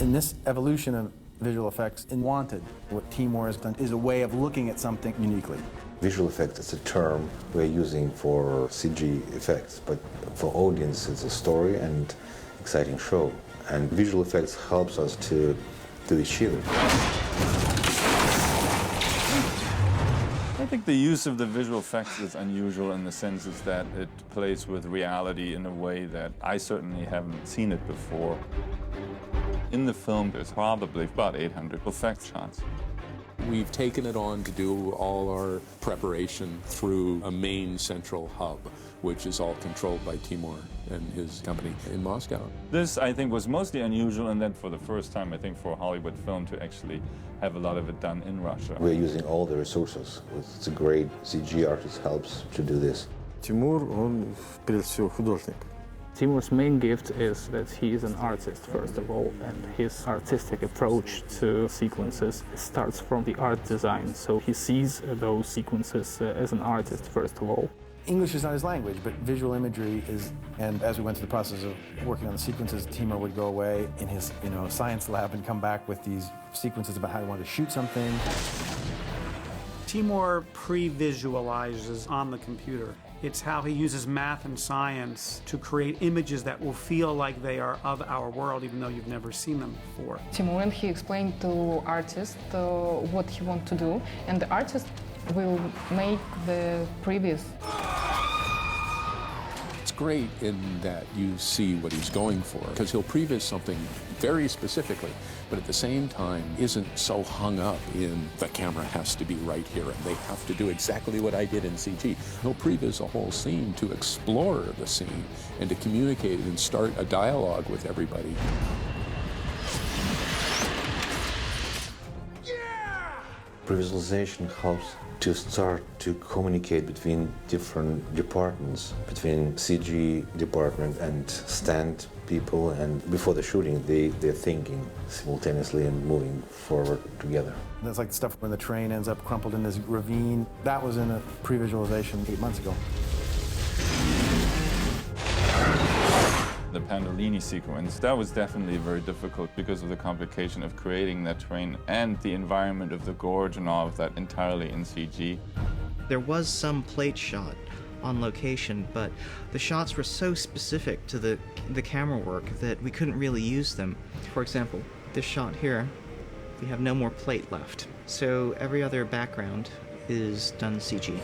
And this evolution of visual effects in Wanted, what Timur has done, is a way of looking at something uniquely. Visual effects is a term we're using for CG effects, but for audience it's a story and exciting show. And visual effects helps us to achieve it. I think the use of the visual effects is unusual in the sense is that it plays with reality in a way that I certainly haven't seen it before. In the film, there's probably about 800 effect shots. We've taken it on to do all our preparation through a main central hub, which is all controlled by Timur and his company in Moscow. This, I think, was mostly unusual, and then for the first time, I think, for a Hollywood film to actually have a lot of it done in Russia. We're using all the resources. It's a great CG artist helps to do this. Тимур, он прежде всего художник. Timur's main gift is that he is an artist, first of all, and his artistic approach to sequences starts from the art design. So he sees those sequences as an artist, first of all. English is not his language, but visual imagery is, and as we went through the process of working on the sequences, Timur would go away in his science lab and come back with these sequences about how he wanted to shoot something. Timur pre-visualizes on the computer. It's how he uses math and science to create images that will feel like they are of our world, even though you've never seen them before. Timur, and he explained to artist what he wants to do, and the artist will make the previous. It's great in that you see what he's going for, because he'll previs something very specifically, but at the same time isn't so hung up in the camera has to be right here and they have to do exactly what I did in CG. He'll previs a whole scene to explore the scene and to communicate and start a dialogue with everybody. Pre-visualization helps to start to communicate between different departments, between CG department and stunt people, and before the shooting they're thinking simultaneously and moving forward together. That's like the stuff when the train ends up crumpled in this ravine. That was in a pre-visualization 8 months ago. The Pandolini sequence, that was definitely very difficult because of the complication of creating that train and the environment of the gorge and all of that entirely in CG. There was some plate shot on location, but the shots were so specific to the camera work that we couldn't really use them. For example, this shot here, we have no more plate left. So every other background is done CG.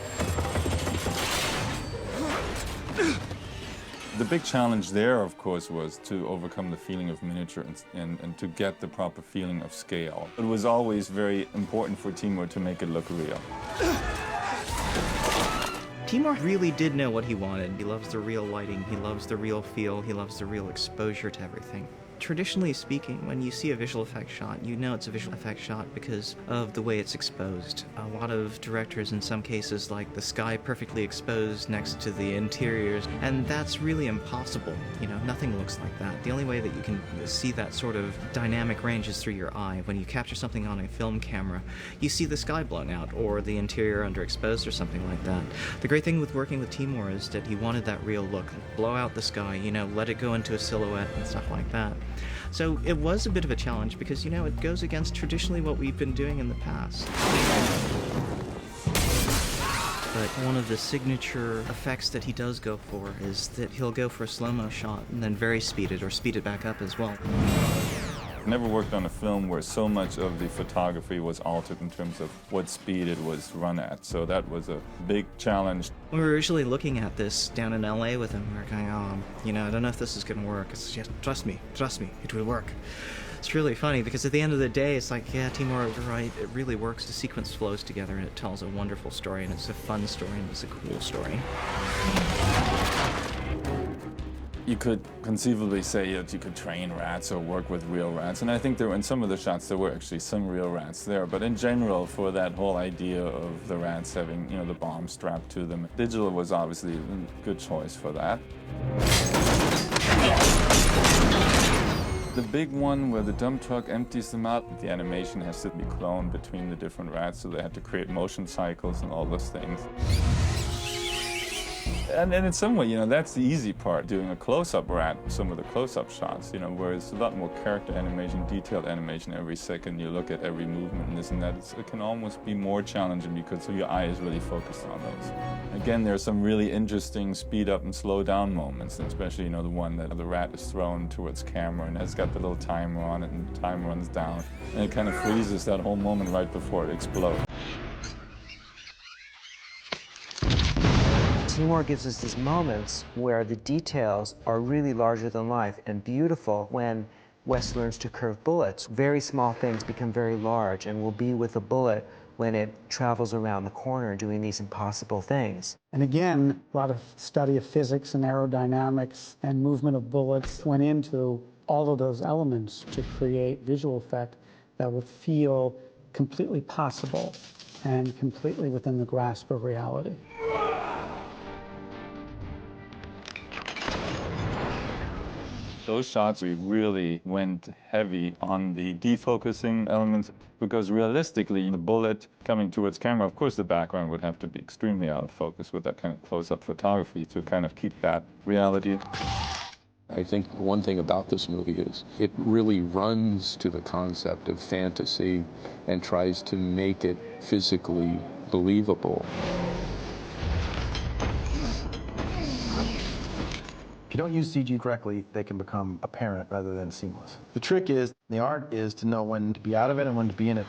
The big challenge there, of course, was to overcome the feeling of miniature and to get the proper feeling of scale. It was always very important for Timur to make it look real. Timur really did know what he wanted. He loves the real lighting, he loves the real feel, he loves the real exposure to everything. Traditionally speaking, when you see a visual effects shot, you know it's a visual effects shot because of the way it's exposed. A lot of directors in some cases like the sky perfectly exposed next to the interiors, and that's really impossible. You know, nothing looks like that. The only way that you can see that sort of dynamic range is through your eye. When you capture something on a film camera, you see the sky blown out or the interior underexposed or something like that. The great thing with working with Timur is that he wanted that real look. Blow out the sky, you know, let it go into a silhouette and stuff like that. So it was a bit of a challenge because, you know, it goes against traditionally what we've been doing in the past. But one of the signature effects that he does go for is that he'll go for a slow-mo shot and then very speed it or speed it back up as well. I never worked on a film where so much of the photography was altered in terms of what speed it was run at, so that was a big challenge. When we were originally looking at this down in LA with him, we were going, oh, you know, I don't know if this is going to work. It's just, trust me, it will work. It's really funny because at the end of the day, it's like, yeah, Timur, you're right, it really works. The sequence flows together and it tells a wonderful story, and it's a fun story, and it's a cool story. You could conceivably say that you could train rats or work with real rats, and I think there were, in some of the shots there were actually some real rats there, but in general, for that whole idea of the rats having, you know, the bomb strapped to them, digital was obviously a good choice for that. The big one where the dump truck empties them out, the animation has to be cloned between the different rats, so they had to create motion cycles and all those things. And in some way, that's the easy part, doing a close-up rat, some of the close-up shots, whereas a lot more character animation, detailed animation every second. You look at every movement and this and that. It can almost be more challenging because your eye is really focused on those. Again, there are some really interesting speed-up and slow-down moments, and especially, the one that the rat is thrown towards camera and it's got the little timer on it and time runs down. And it kind of freezes that whole moment right before it explodes. Timur gives us these moments where the details are really larger than life and beautiful when Wes learns to curve bullets. Very small things become very large and will be with a bullet when it travels around the corner doing these impossible things. And again, a lot of study of physics and aerodynamics and movement of bullets went into all of those elements to create visual effect that would feel completely possible and completely within the grasp of reality. Those shots, we really went heavy on the defocusing elements because realistically, the bullet coming towards camera, of course the background would have to be extremely out of focus with that kind of close-up photography to kind of keep that reality. I think one thing about this movie is it really runs to the concept of fantasy and tries to make it physically believable. If you don't use CG correctly, they can become apparent rather than seamless. The trick is, the art is to know when to be out of it and when to be in it.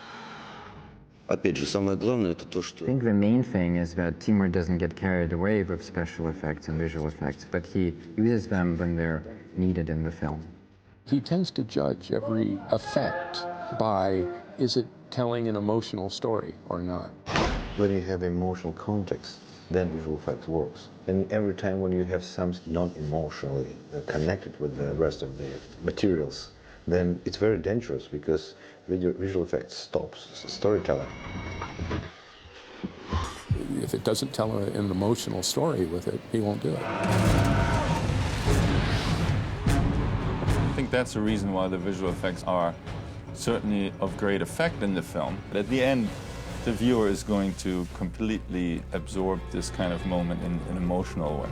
I think the main thing is that Timur doesn't get carried away with special effects and visual effects, but he uses them when they're needed in the film. He tends to judge every effect by, is it telling an emotional story or not? When you have emotional context, then visual effects works. And every time when you have something not emotionally connected with the rest of the materials, then it's very dangerous because visual effects stops storytelling. If it doesn't tell an emotional story with it, he won't do it. I think that's the reason why the visual effects are certainly of great effect in the film. But at the end, the viewer is going to completely absorb this kind of moment in an emotional way.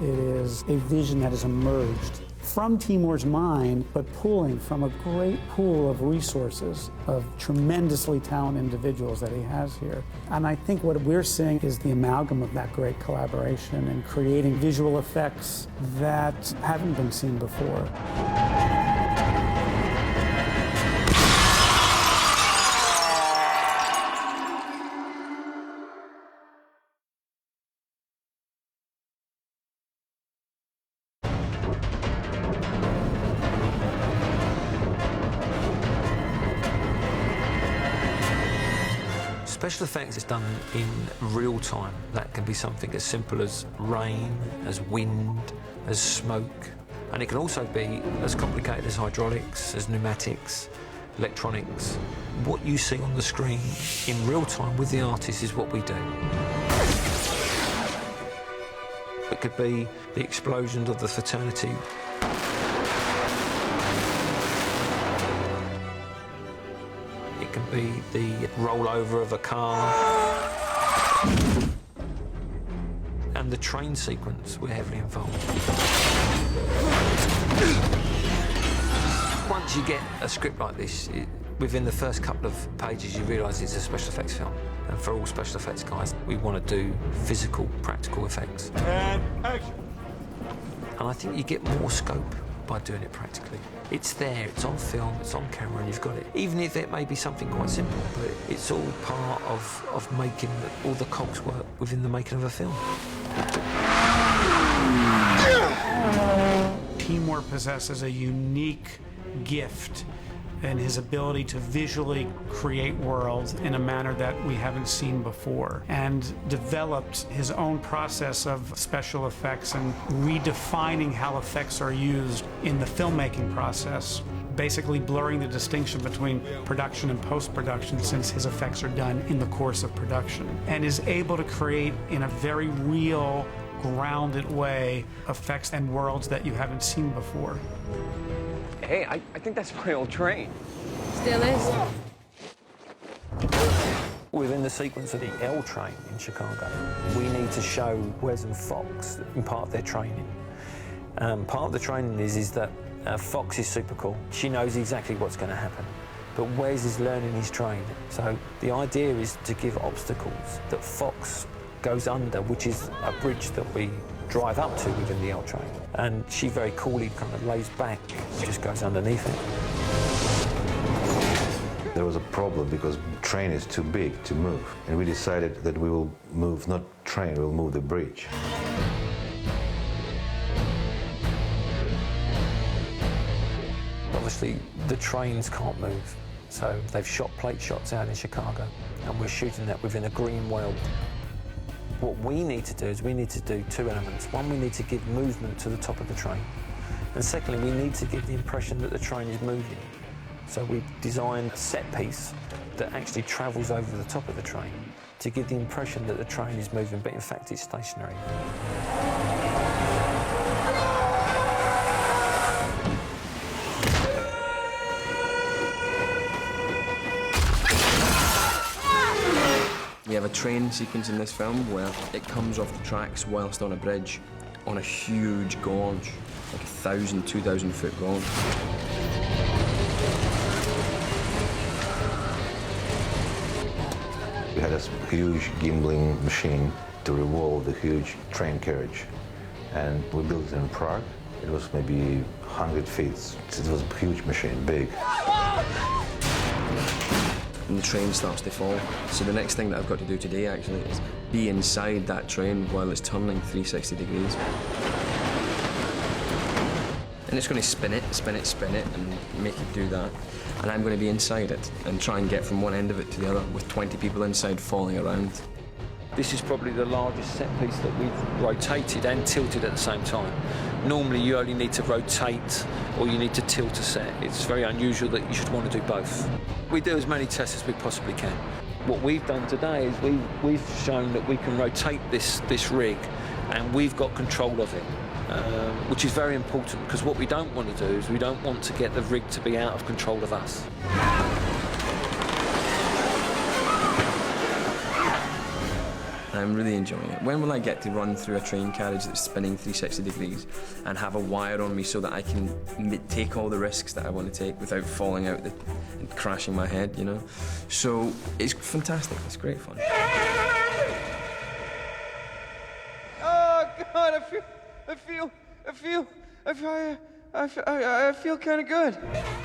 It is a vision that has emerged from Timur's mind, but pulling from a great pool of resources of tremendously talented individuals that he has here. And I think what we're seeing is the amalgam of that great collaboration and creating visual effects that haven't been seen before. Special effects is done in real time. That can be something as simple as rain, as wind, as smoke. And it can also be as complicated as hydraulics, as pneumatics, electronics. What you see on the screen in real time with the artist is what we do. It could be the explosions of the fraternity. It can be the rollover of a car. And the train sequence, we're heavily involved. Once you get a script like this, within the first couple of pages you realise it's a special effects film. And for all special effects guys, we want to do physical, practical effects. And action! And I think you get more scope by doing it practically. It's there, it's on film, it's on camera, and you've got it. Even if it may be something quite simple, but it's all part of making all the cogs work within the making of a film. Timur possesses a unique gift in his ability to visually create worlds in a manner that we haven't seen before, and developed his own process of special effects and redefining how effects are used in the filmmaking process, basically blurring the distinction between production and post-production since his effects are done in the course of production, and is able to create in a very real, grounded way effects and worlds that you haven't seen before. Hey, I think that's my old train. Still is. within the sequence of the L train in Chicago, we need to show Wes and Fox in part of their training. Part of the training is that Fox is super cool. She knows exactly what's going to happen. But Wes is learning his train. So the idea is to give obstacles that Fox goes under, which is a bridge that we drive up to within the L train. And she very coolly kind of lays back, just goes underneath it. There was a problem because the train is too big to move. And we decided that we will move, not train, we'll move the bridge. Obviously, the trains can't move. So they've shot plate shots out in Chicago, and we're shooting that within a green world. What we need to do is we need to do two elements. One, we need to give movement to the top of the train. And secondly, we need to give the impression that the train is moving. So we designed a set piece that actually travels over the top of the train to give the impression that the train is moving, but in fact it's stationary. We have a train sequence in this film where it comes off the tracks whilst on a bridge on a huge gorge, like 1,000, 2,000 foot gorge. We had a huge gimbling machine to revolve the huge train carriage. And we built it in Prague. It was maybe 100 feet. It was a huge machine, big. And the train starts to fall. So the next thing that I've got to do today actually is be inside that train while it's turning 360 degrees. And it's going to spin it, spin it, spin it, and make it do that. And I'm going to be inside it and try and get from one end of it to the other with 20 people inside falling around. This is probably the largest set piece that we've rotated and tilted at the same time. Normally you only need to rotate or you need to tilt a set. It's very unusual that you should want to do both. We do as many tests as we possibly can. What we've done today is we've shown that we can rotate this rig and we've got control of it, which is very important because what we don't want to do is we don't want to get the rig to be out of control of us. I'm really enjoying it. When will I get to run through a train carriage that's spinning 360 degrees and have a wire on me so that I can take all the risks that I want to take without falling out and crashing my head, you know? So it's fantastic. It's great fun. Oh God, I feel kind of good.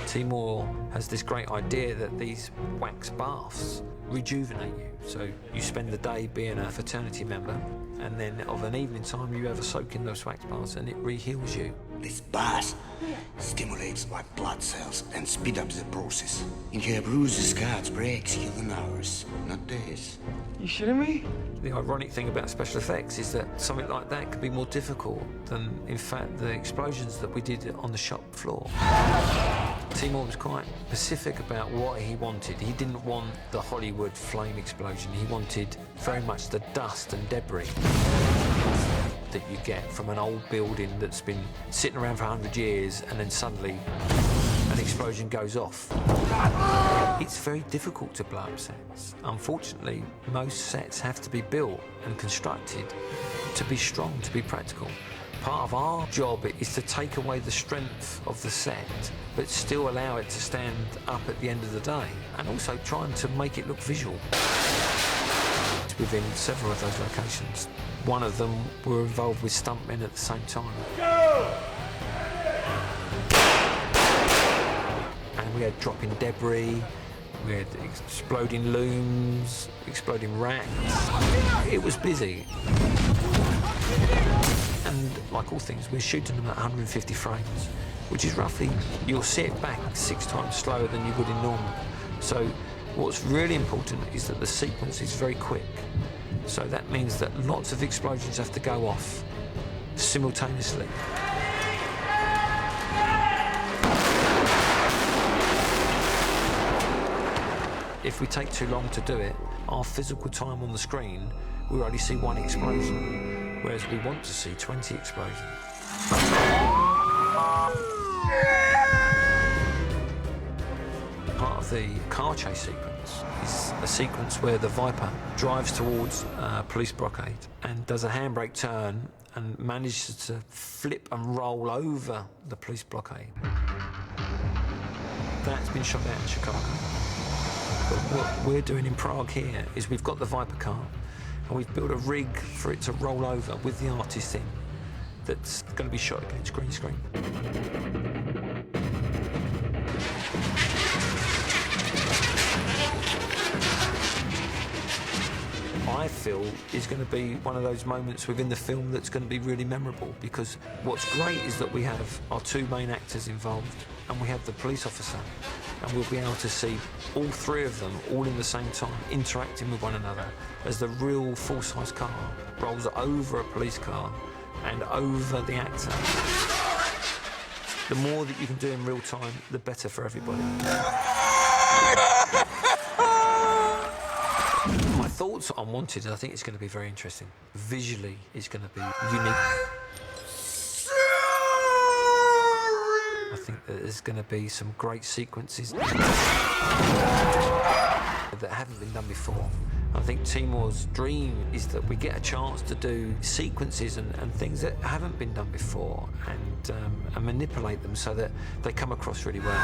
Timur has this great idea that these wax baths rejuvenate you. So you spend the day being a fraternity member, and then of an evening time you have a soak in those wax baths and it re-heals you. This bath stimulates white blood cells and speed up the process. And you have bruises, cuts, breaks, heal in hours, not days. You shitting me? The ironic thing about special effects is that something like that could be more difficult than, in fact, the explosions that we did on the shop floor. Timur was quite specific about what he wanted. He didn't want the Hollywood flame explosion. He wanted very much the dust and debris that you get from an old building that's been sitting around for 100 years and then suddenly an explosion goes off. It's very difficult to blow up sets. Unfortunately, most sets have to be built and constructed to be strong, to be practical. Part of our job is to take away the strength of the set, but still allow it to stand up at the end of the day, and also trying to make it look visual. Within several of those locations, one of them were involved with stuntmen at the same time. And we had dropping debris, we had exploding looms, exploding racks. It was busy. And like all things, we're shooting them at 150 frames, which is roughly, you'll see it back 6 times slower than you would in normal. So what's really important is that the sequence is very quick. So that means that lots of explosions have to go off simultaneously. If we take too long to do it, our physical time on the screen, we only see 1 explosion, whereas we want to see 20 explosions. Part of the car chase sequence is a sequence where the Viper drives towards a police blockade and does a handbrake turn and manages to flip and roll over the police blockade. That's been shot out in Chicago. But what we're doing in Prague here is we've got the Viper car and we've built a rig for it to roll over with the artist in that's going to be shot against green screen. I feel is going to be one of those moments within the film that's going to be really memorable, because what's great is that we have our two main actors involved and we have the police officer, and we'll be able to see all three of them all in the same time interacting with one another as the real full-size car rolls over a police car and over the actor. The more that you can do in real time, the better for everybody. My thoughts on Wanted, I think it's going to be very interesting. Visually, it's going to be unique. I think that there's going to be some great sequences that haven't been done before. I think Timur's dream is that we get a chance to do sequences and things that haven't been done before, and manipulate them so that they come across really well.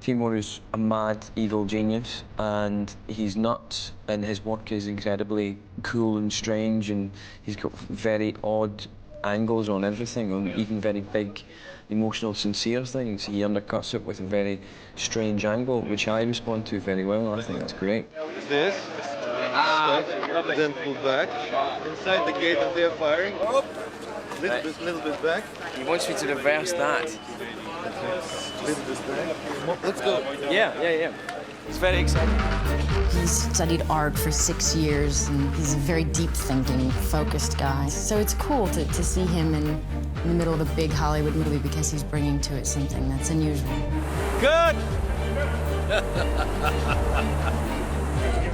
Timur is a mad, evil genius, and he's nuts, and his work is incredibly cool and strange, and he's got very odd angles on everything, on even very big, emotional, sincere things. He undercuts it with a very strange angle, which I respond to very well. I think that's great. This, then pull back, inside the gate and they're firing. Little bit back. He wants me to reverse that. Let's go. Yeah. It's very exciting. He's studied art for 6 years, and he's a very deep-thinking, focused guy. So it's cool to see him in the middle of a big Hollywood movie, because he's bringing to it something that's unusual. Good!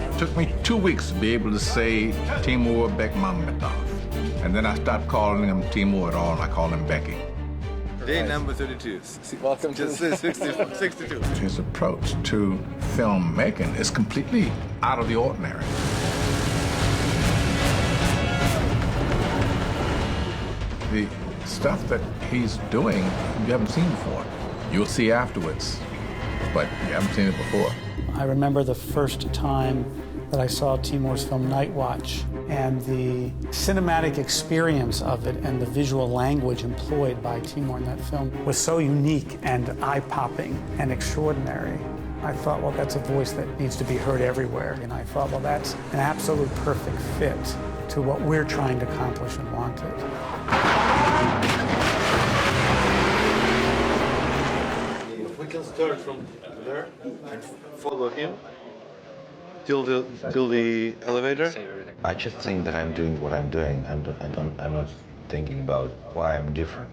It took me 2 weeks to be able to say Timur Bekmambetov. And then I stopped calling him Timur at all, and I called him Becky. Day number 32. Welcome to 62. His approach to filmmaking is completely out of the ordinary. The stuff that he's doing, you haven't seen before. You'll see afterwards, but you haven't seen it before. I remember the first time that I saw Timur's film Night Watch, and the cinematic experience of it and the visual language employed by Timur in that film was so unique and eye-popping and extraordinary. I thought, well, that's a voice that needs to be heard everywhere. And I thought, well, that's an absolute perfect fit to what we're trying to accomplish in Wanted. We can start from there and follow him till the elevator. I just think that I'm doing what I'm doing. I'm not thinking about why I'm different.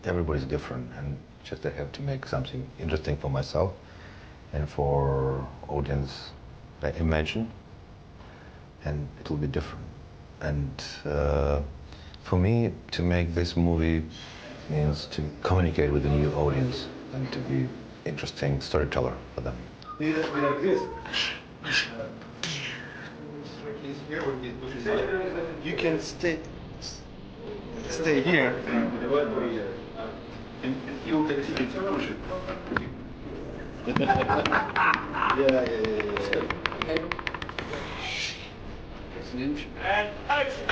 Everybody's different, and just I have to make something interesting for myself and for audience. I imagine, and it will be different. And for me, to make this movie means to communicate with a new audience and to be interesting storyteller for them. Like this. You can stay here. And you can push it. Yeah. And action.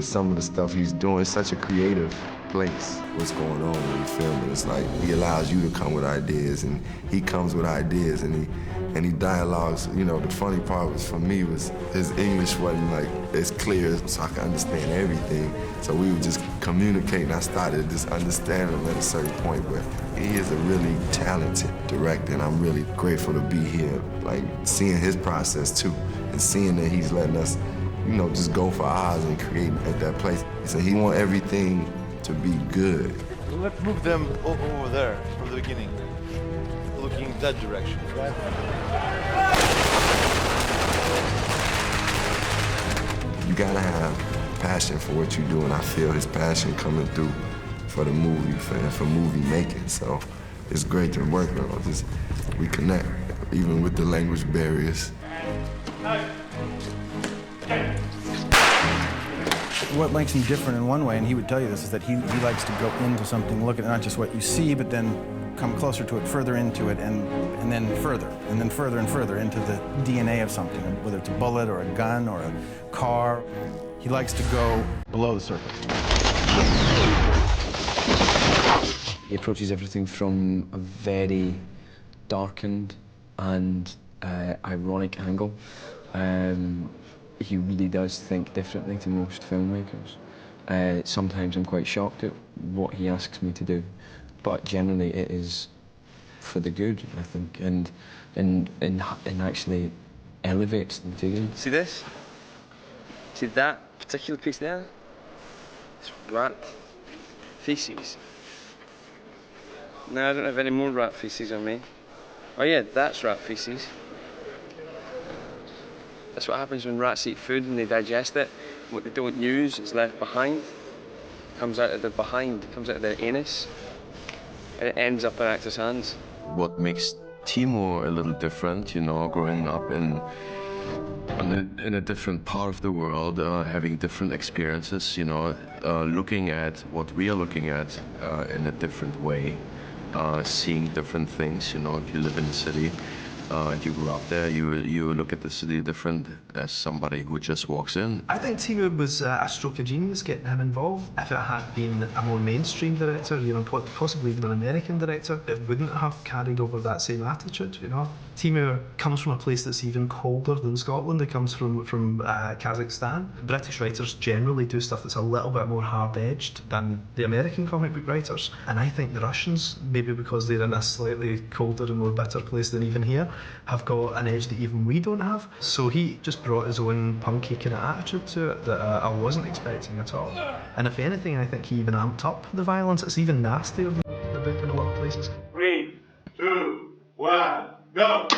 Some of the stuff he's doing is such a creative place. What's going on when you film it? It's like he allows you to come with ideas, and he comes with ideas, and and he dialogues. You know, the funny part was for me was his English wasn't like as clear so I could understand everything. So we would just communicate, and I started to just understand him at a certain point. But he is a really talented director, and I'm really grateful to be here, like seeing his process too, and seeing that he's letting us, you know, just go for ours and create at that place. So he wants everything to be good. Let's move them over there from the beginning, looking in that direction. You gotta have passion for what you do, and I feel his passion coming through for the movie, for movie making. So it's great to work with us. We connect, even with the language barriers. What makes him different in one way, and he would tell you this, is that he likes to go into something, look at not just what you see, but then come closer to it, further into it, and then further, and further and further into the DNA of something, whether it's a bullet or a gun or a car. He likes to go below the surface. He approaches everything from a very darkened and ironic angle. He really does think differently to most filmmakers. Sometimes I'm quite shocked at what he asks me to do, but generally it is for the good, I think, and actually elevates the material. See this? See that particular piece there? It's rat feces. No, I don't have any more rat feces on me. Oh yeah, that's rat feces. That's what happens when rats eat food and they digest it. What they don't use is left behind. Comes out of the behind, comes out of their anus. And it ends up in actors' hands. What makes Timur a little different, you know, growing up in a different part of the world, having different experiences, you know, looking at what we are looking at in a different way, seeing different things, you know, if you live in a city, and you grew up there, you look at the city different as somebody who just walks in. I think Timur was a stroke of genius getting him involved. If it had been a more mainstream director, you know, possibly even an American director, it wouldn't have carried over that same attitude, you know. Timur comes from a place that's even colder than Scotland. He comes from Kazakhstan. British writers generally do stuff that's a little bit more hard-edged than the American comic book writers. And I think the Russians, maybe because they're in a slightly colder and more bitter place than even here, have got an edge that even we don't have. So he just brought his own punky kind of attitude to it that I wasn't expecting at all. And if anything, I think he even amped up the violence. It's even nastier than the book in a lot of places. 3, 2, 1, go!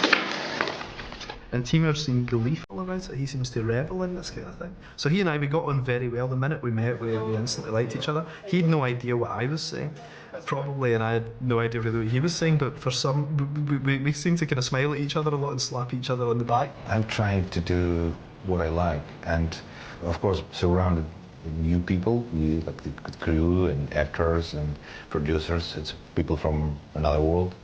And Timur seemed gleeful about it. He seems to revel in this kind of thing. So he and I, we got on very well. The minute we met, we instantly liked each other. He had no idea what I was saying, probably, and I had no idea really what he was saying, but for some, we seemed to kind of smile at each other a lot and slap each other on the back. I'm trying to do what I like, and of course surrounded with new people, like the crew and actors and producers. It's people from another world,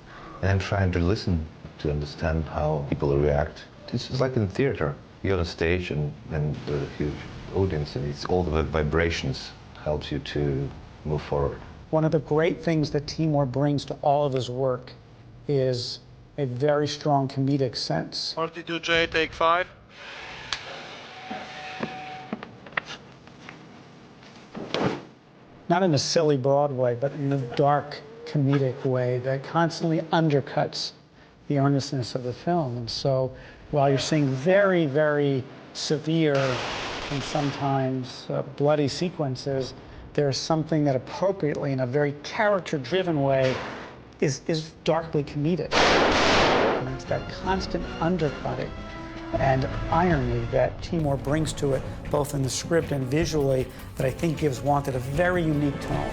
and I'm trying to listen to understand how people react. It's just like in theater. You're on stage and there's a huge audience, and it's all the vibrations helps you to move forward. One of the great things that Timur brings to all of his work is a very strong comedic sense. 42J, take 5. Not in a silly broad way, but in a dark comedic way that constantly undercuts the earnestness of the film. And so while you're seeing very, very severe and sometimes bloody sequences, there's something that appropriately, in a very character-driven way, is darkly comedic. And it's that constant undercutting and irony that Timur brings to it, both in the script and visually, that I think gives Wanted a very unique tone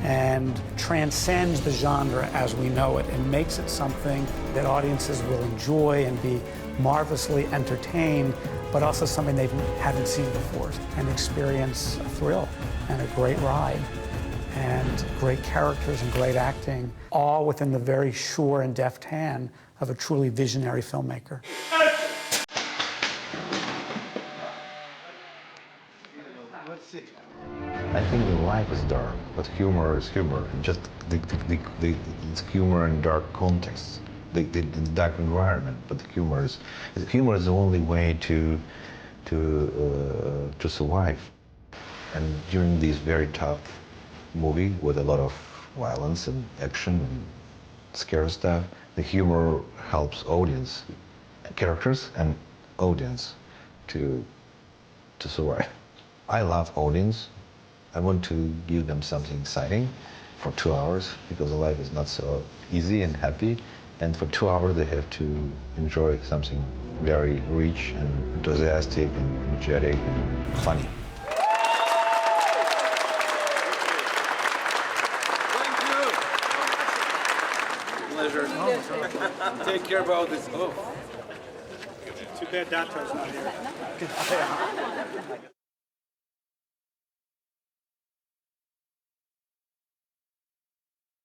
and transcends the genre as we know it and makes it something that audiences will enjoy and be marvelously entertained, but also something they haven't seen before and experience a thrill and a great ride and great characters and great acting, all within the very sure and deft hand of a truly visionary filmmaker. I think life is dark, but humor is humor. Just the humor in dark contexts. the dark environment, but the humor is the only way to survive. And during this very tough movie with a lot of violence and action and scary stuff, the humor helps audience, characters and audience to survive. I love audience. I want to give them something exciting for 2 hours because life is not so easy and happy. And for 2 hours they have to enjoy something very rich and enthusiastic and energetic and funny. Pleasure. Take care about this. Oh. Too bad Dato's not here.